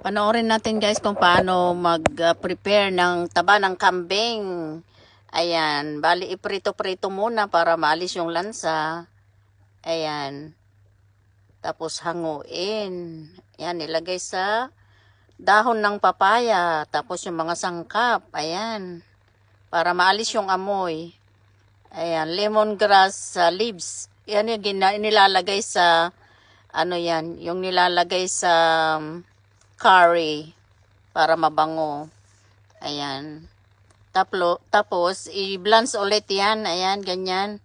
Panoorin natin guys kung paano mag-prepare ng taba ng kambing. Ayan, bali iprito-prito muna para maalis yung lansa. Ayan. Tapos hanguin. Ayan, ilagay sa dahon ng papaya. Tapos yung mga sangkap. Ayan. Para maalis yung amoy. Ayan, lemongrass leaves. Yan yung nilalagay sa ano yan, yung nilalagay sa curry para mabango. Ayan. Tapos i-blanch ulit yan. Ayan, ganyan.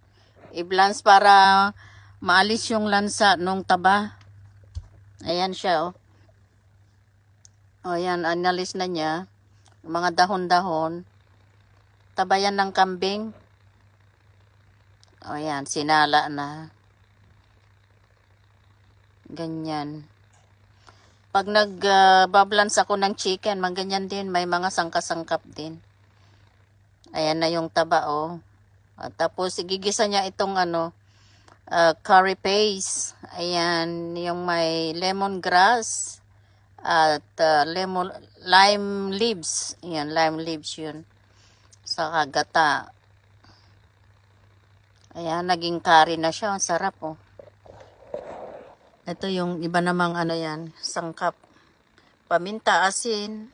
I-blanch para maalis yung lansa nung taba. Ayan siya, oh. O, ayan, analis na niya. Mga dahon-dahon. Taba yan ng kambing. O, ayan, sinala na. Ganyan. Pag nagbablans ako ng chicken, ganyan din. May mga sangka-sangkap din. Ayan na yung taba, oh. At tapos, igigisa niya itong curry paste. Ayan, yung may lemongrass at lime leaves. Ayan, lime leaves yun. Saka gata. Ayan, naging curry na siya. Ang sarap, oh. Ito yung iba namang yan, sangkap. Paminta, asin.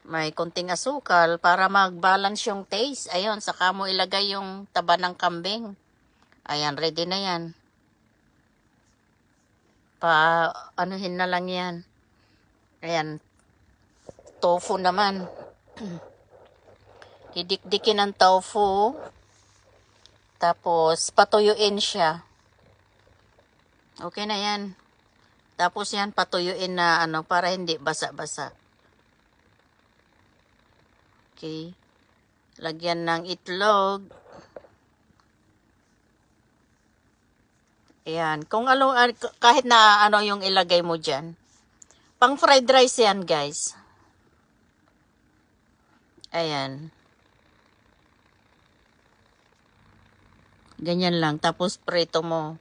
May konting asukal para mag-balance yung taste. Ayun, saka mo ilagay yung taba ng kambing. Ayan, ready na yan. Anuhin na lang yan. Ayan, tofu naman. Didikdikin ng tofu. Tapos, patuyuin siya. Okay na yan. Tapos yan, patuyuin na para hindi basa-basa. Okay. Lagyan ng itlog. Ayan. Kahit na yung ilagay mo dyan. Pang fried rice yan, guys. Ayan. Ganyan lang. Tapos prito mo.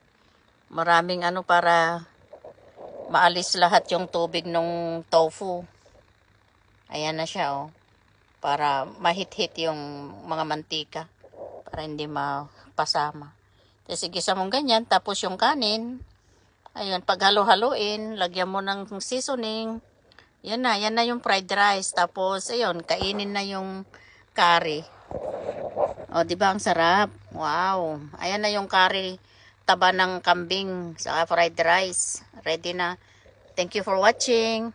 Maraming para maalis lahat yung tubig ng tofu. Ayan na siya, oh. Para mahit-hit yung mga mantika. Para hindi mapasama. Tapos igisa mong ganyan. Tapos yung kanin. Ayun, pag halo-haloin, lagyan mo ng seasoning. Yan na yung fried rice. Tapos, ayun, kainin na yung curry. O, diba ang sarap? Wow. Ayan na yung curry. Taba ng kambing sa fried rice. Ready na. Thank you for watching.